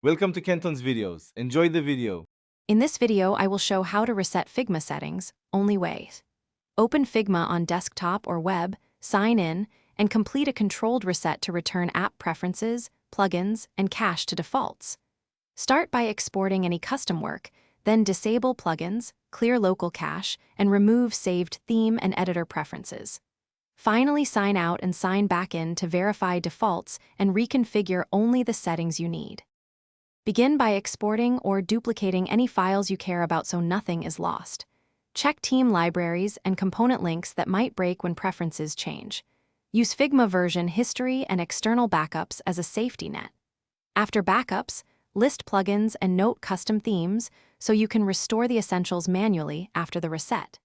Welcome to Kenton's videos. Enjoy the video. In this video, I will show how to reset Figma settings, only ways. Open Figma on desktop or web, sign in, and complete a controlled reset to return app preferences, plugins, and cache to defaults. Start by exporting any custom work, then disable plugins, clear local cache, and remove saved theme and editor preferences. Finally, sign out and sign back in to verify defaults and reconfigure only the settings you need. Begin by exporting or duplicating any files you care about so nothing is lost. Check team libraries and component links that might break when preferences change. Use Figma version history and external backups as a safety net. After backups, list plugins and note custom themes so you can restore the essentials manually after the reset.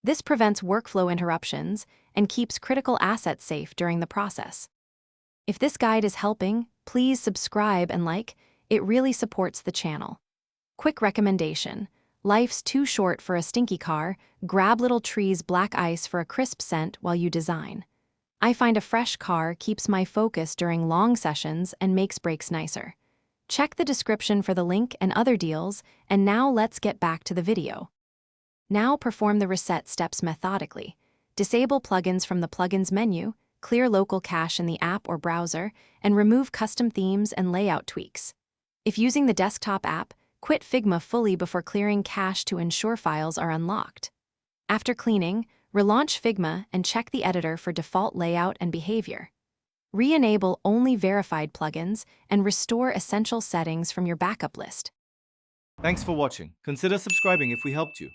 This prevents workflow interruptions and keeps critical assets safe during the process. If this guide is helping, please subscribe and like. It really supports the channel. Quick recommendation: life's too short for a stinky car. Grab Little Tree's black ice for a crisp scent while you design. I find a fresh car keeps my focus during long sessions and makes breaks nicer. Check the description for the link and other deals, and now let's get back to the video. Now perform the reset steps methodically. Disable plugins from the Plugins menu, clear local cache in the app or browser, and remove custom themes and layout tweaks. If using the desktop app, quit Figma fully before clearing cache to ensure files are unlocked. After cleaning, relaunch Figma and check the editor for default layout and behavior. Re-enable only verified plugins and restore essential settings from your backup list. Thanks for watching. Consider subscribing if we helped you.